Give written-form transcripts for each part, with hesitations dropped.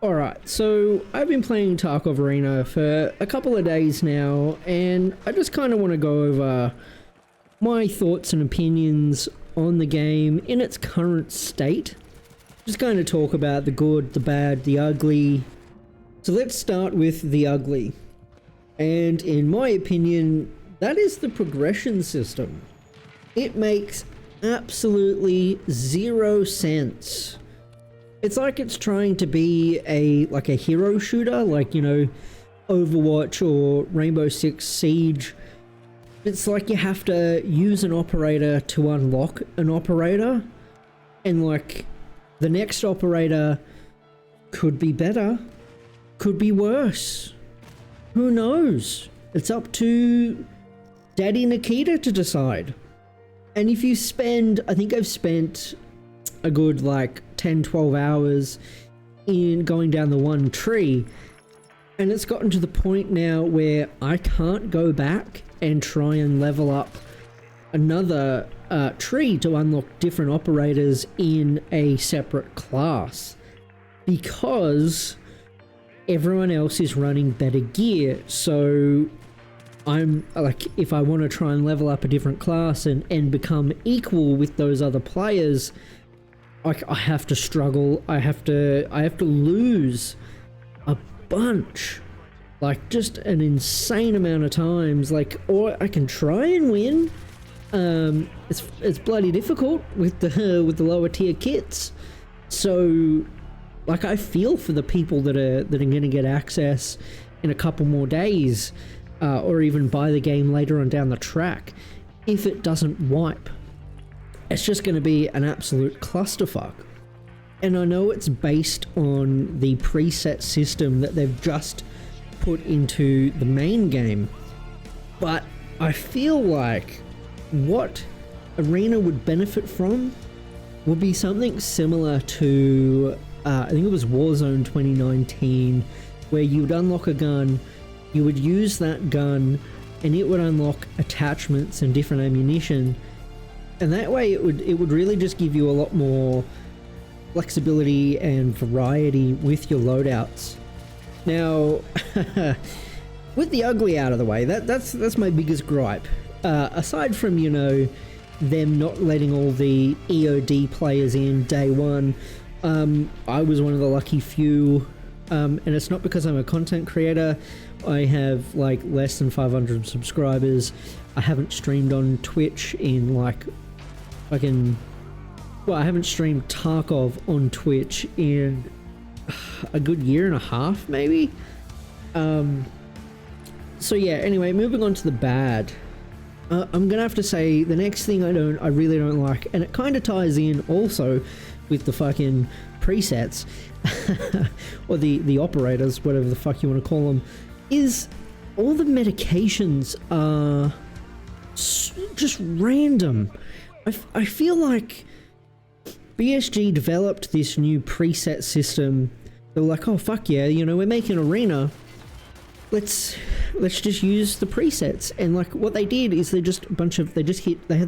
Alright, so I've been playing Tarkovarena for a couple of days now, and I just kind of want to go over my thoughts and opinions on the game in its current state. Just kind of talk about the good, the bad, the ugly. So let's start with the ugly. And in my opinion, that is the progression system. It makes absolutely zero sense. It's like it's trying to be a hero shooter, like, you know, Overwatch or Rainbow Six Siege. It's like you have to use an operator to unlock an operator, and like the next operator could be better, could be worse. Who knows? It's up to Daddy Nikita to decide. And if you spend, I think I've spent a good like 10-12 hours in going down the one tree, and it's gotten to the point now where I can't go back and try and level up another tree to unlock different operators in a separate class, because everyone else is running better gear. So I'm like, if I want to try and level up a different class and become equal with those other players, I have to struggle. I have to lose a bunch, like just an insane amount of times. Like, or I can try and win. It's bloody difficult with the lower tier kits. So, like, I feel for the people that are going to get access in a couple more days, or even buy the game later on down the track, if it doesn't wipe. It's just going to be an absolute clusterfuck. And I know it's based on the preset system that they've just put into the main game, but I feel like what Arena would benefit from would be something similar to, I think it was Warzone 2019, where you would unlock a gun, you would use that gun, and it would unlock attachments and different ammunition. And that way it would really just give you a lot more flexibility and variety with your loadouts. Now, with the ugly out of the way, that's my biggest gripe. Aside from, you know, them not letting all the EOD players in day one, I was one of the lucky few, and it's not because I'm a content creator. I have like less than 500 subscribers. I haven't streamed on Twitch in like I haven't streamed Tarkov on Twitch in a good year and a half, maybe. So yeah, anyway, moving on to the bad. I'm gonna have to say the next thing I really don't like, and it kind of ties in also with the fucking presets, or the operators, whatever the fuck you want to call them, is all the medications are just random. I feel like BSG developed this new preset system. They were like, oh fuck yeah, you know, we're making Arena, let's just use the presets. And like what they did is they had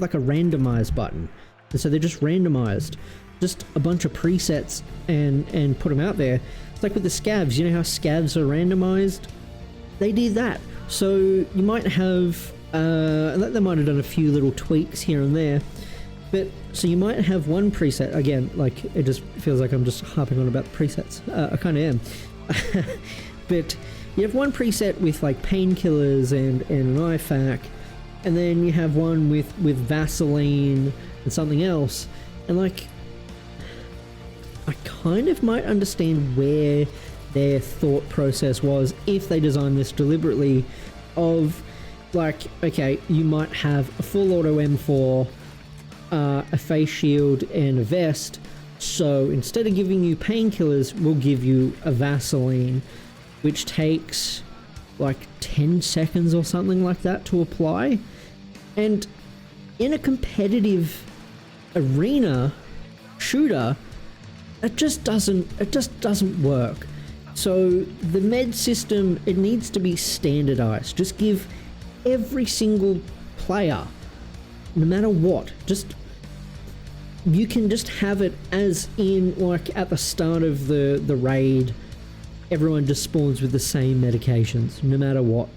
like a randomize button, and so they just randomized just a bunch of presets and put them out there. It's like with the scavs, you know how scavs are randomized? They did that. So you might have they might have done a few little tweaks here and there, but so you might have one preset, again, like it just feels like I'm just harping on about the presets. I kind of am. But you have one preset with like painkillers and an IFAK, and then you have one with Vaseline and something else. And like, I kind of might understand where their thought process was if they designed this deliberately, of like, okay, you might have a full auto M4, a face shield, and a vest, so instead of giving you painkillers, we'll give you a Vaseline, which takes like 10 seconds or something like that to apply. And in a competitive arena shooter, it just doesn't work. So the med system, it needs to be standardized. Just give every single player, no matter what, you can just have it as in like at the start of the raid, everyone just spawns with the same medications, no matter what.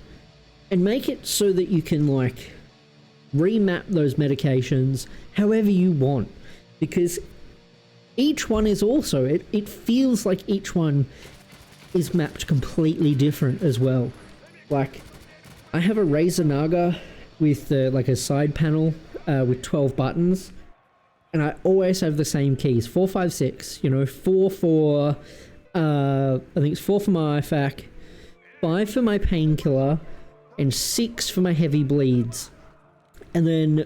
And make it so that you can, like, remap those medications however you want. Because each one is also, it feels like each one is mapped completely different as well. Like, I have a Razor Naga with like a side panel with 12 buttons, and I always have the same keys, 4, 5, 6, you know, 4 for, I think it's 4 for my IFAK, 5 for my painkiller, and 6 for my heavy bleeds. And then,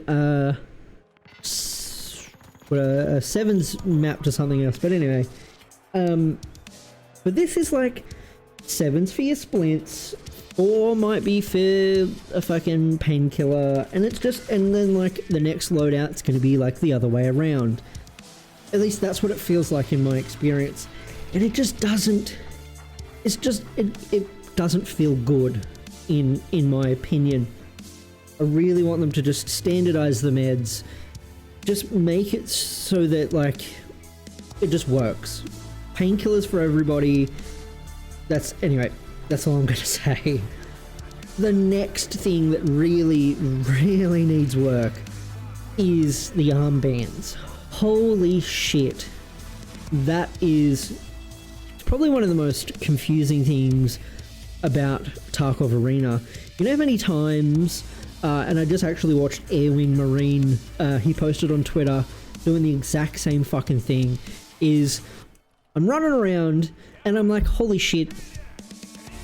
7's mapped to something else, but anyway, but this is like 7's for your splints, 4 might be for a fucking painkiller, and it's just, and then like the next loadout's gonna be like the other way around. At least that's what it feels like in my experience, and it just doesn't, it's just, it doesn't feel good in my opinion. I really want them to just standardize the meds, just make it so that like it just works. Painkillers for everybody. Anyway, that's all I'm gonna say. The next thing that really needs work is the armbands. Holy shit. That is probably one of the most confusing things about Tarkov Arena. You know how many times, and I just actually watched Airwing Marine, he posted on Twitter doing the exact same fucking thing, is I'm running around and I'm like, holy shit,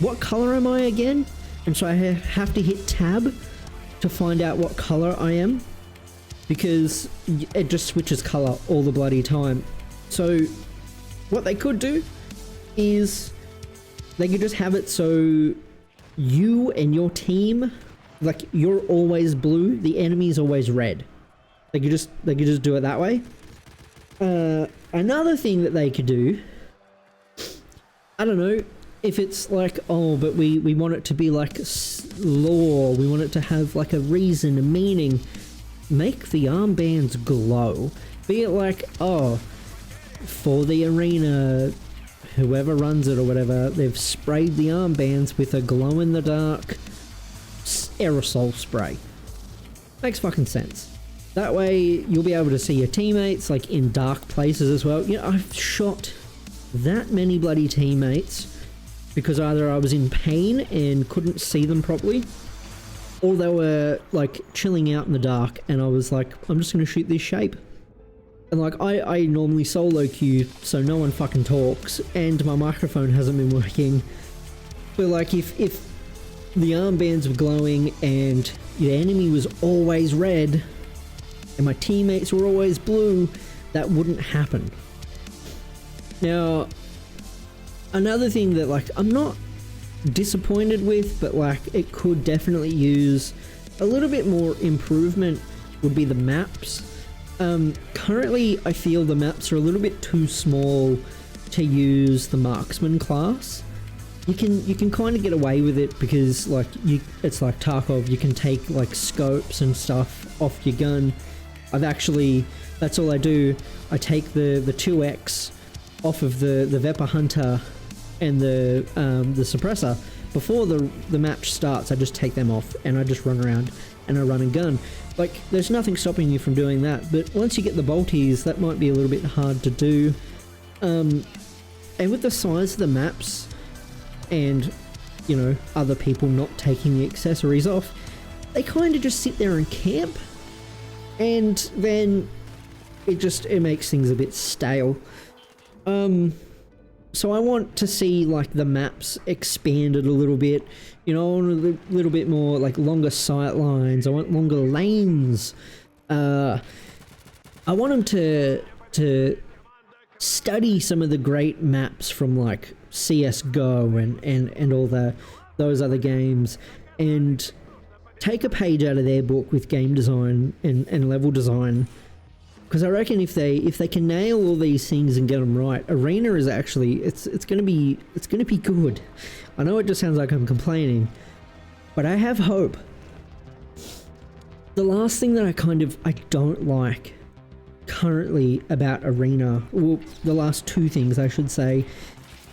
what color am I again? And so I have to hit tab to find out what color I am, because it just switches color all the bloody time. So what they could do is they could just have it so you and your team, like, you're always blue, the enemy's always red. They could just do it that way. Another thing that they could do, I don't know if it's like, oh, but we want it to be like lore, we want it to have like a reason, a meaning. Make the armbands glow. Be it like, oh, for the arena, whoever runs it or whatever, they've sprayed the armbands with a glow-in-the-dark aerosol spray. Makes fucking sense. That way you'll be able to see your teammates like in dark places as well. You know, I've shot that many bloody teammates because either I was in pain and couldn't see them properly, or they were like chilling out in the dark and I was like, I'm just gonna shoot this shape. And like, I normally solo queue so no one fucking talks and my microphone hasn't been working. But like, if the armbands were glowing and the enemy was always red and my teammates were always blue, that wouldn't happen. Now, another thing that like I'm not disappointed with, but like it could definitely use a little bit more improvement, would be the maps. Currently I feel the maps are a little bit too small to use the marksman class. You can kind of get away with it because like it's like Tarkov, you can take like scopes and stuff off your gun. That's all I do. I take the 2x off of the Vepr Hunter and the suppressor. Before the match starts, I just take them off and I just run around and I run and gun. Like, there's nothing stopping you from doing that, but once you get the bolties, that might be a little bit hard to do. And with the size of the maps and, you know, other people not taking the accessories off, they kind of just sit there and camp, and then it makes things a bit stale. So I want to see like the maps expanded a little bit, you know, I want a little bit more like longer sight lines. I want longer lanes. I want them to study some of the great maps from like CS:GO and all those other games, and take a page out of their book with game design and level design. Because I reckon if they can nail all these things and get them right, Arena is actually it's gonna be good. I know it just sounds like I'm complaining, but I have hope. The last thing that I don't like currently about Arena, well, the last two things I should say,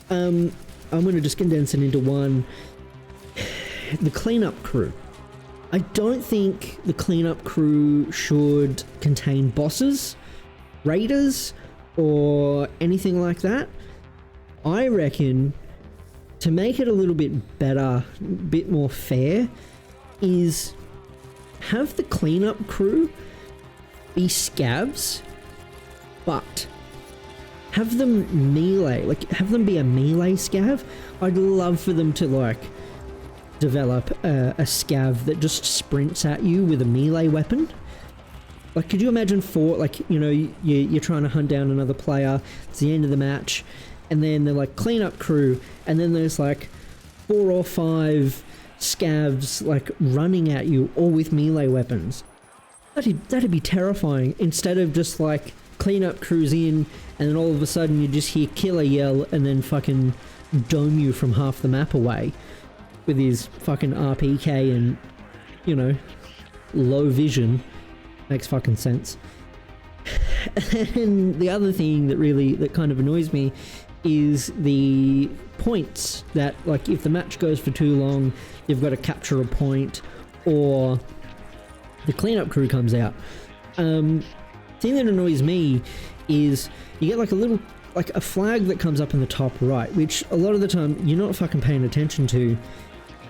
I I'm going to just condense it into one. The cleanup crew. I don't think the cleanup crew should contain bosses, raiders, or anything like that. I reckon to make it a little bit better, a bit more fair, is have the cleanup crew be scavs, but have them melee, like have them be a melee scav. I'd love for them to like develop a scav that just sprints at you with a melee weapon. Like, could you imagine like, you know, you're trying to hunt down another player, it's the end of the match, and then they're like cleanup crew, and then there's like 4 or 5 scavs like running at you, all with melee weapons. That'd be terrifying. Instead of just like cleanup crews in, and then all of a sudden you just hear killer yell, and then fucking dome you from half the map away with his fucking RPK and, you know, low vision. Makes fucking sense. And the other thing that kind of annoys me is the points that, like, if the match goes for too long, you've got to capture a point, or the cleanup crew comes out. Thing that annoys me is you get like a little, like a flag that comes up in the top right, which a lot of the time you're not fucking paying attention to.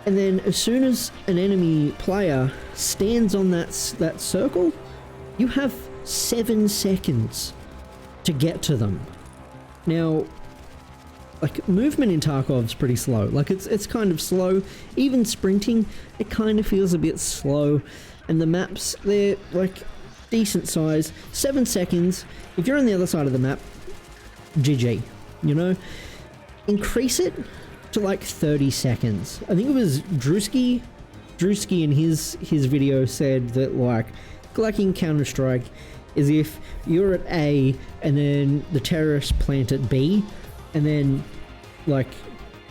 And then as soon as an enemy player stands on that circle, you have 7 seconds to get to them. Now, like, movement in Tarkov's pretty slow. Like, it's kind of slow. Even sprinting, it kind of feels a bit slow. And the maps, they're like decent size. 7 seconds. If you're on the other side of the map, GG, you know? Increase it to like 30 seconds. I think it was Drewski in his video said that, like in Counter-Strike, is if you're at A and then the terrorists plant at B, and then, like,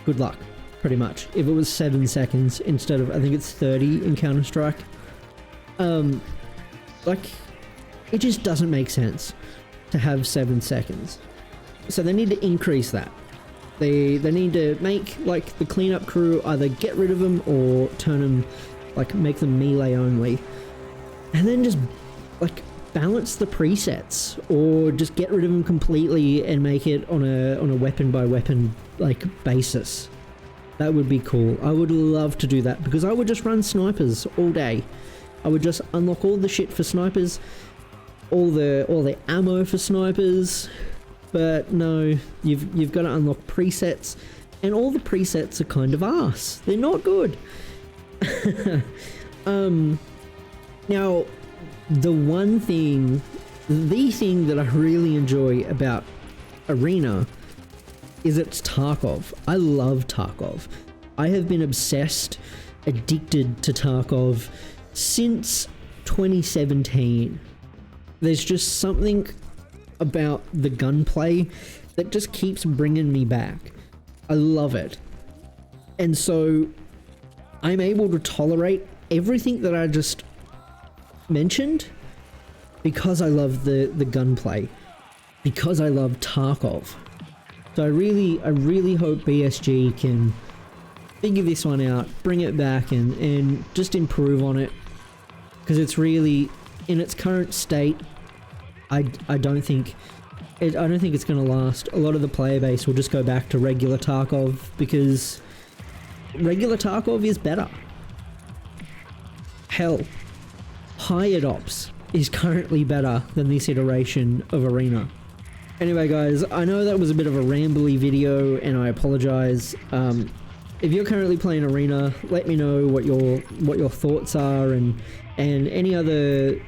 good luck, pretty much. If it was 7 seconds instead of, I think it's 30 in Counter-Strike. Like, it just doesn't make sense to have 7 seconds. So they need to increase that. They need to make, like, the cleanup crew either get rid of them or turn them, like, make them melee only. And then just, like, balance the presets, or just get rid of them completely and make it on a weapon by weapon, like, basis. That would be cool. I would love to do that, because I would just run snipers all day. I would just unlock all the shit for snipers, all the ammo for snipers. But no, you've got to unlock presets, and all the presets are kind of arse. They're not good. Now, the thing that I really enjoy about Arena is it's Tarkov. I love Tarkov. I have been obsessed, addicted to Tarkov since 2017. There's just something about the gunplay that just keeps bringing me back. I love it. And so I'm able to tolerate everything that I just mentioned because I love the gunplay, because I love Tarkov. So I really hope BSG can figure this one out, bring it back, and just improve on it, because it's really, in its current state, I don't think it's going to last. A lot of the player base will just go back to regular Tarkov, because regular Tarkov is better. Hell, Hired Ops is currently better than this iteration of Arena. Anyway, guys, I know that was a bit of a rambly video, and I apologize. If you're currently playing Arena, let me know what your thoughts are, and any other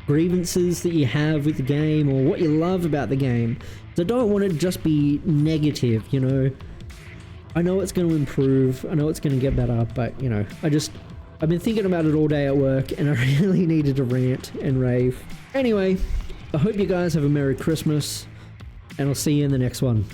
grievances that you have with the game, or what you love about the game. So I don't want it to just be negative, you know. I know it's going to improve, I know it's going to get better, but, you know, I've been thinking about it all day at work, and I really needed to rant and rave. Anyway, I hope you guys have a Merry Christmas, and I'll see you in the next one.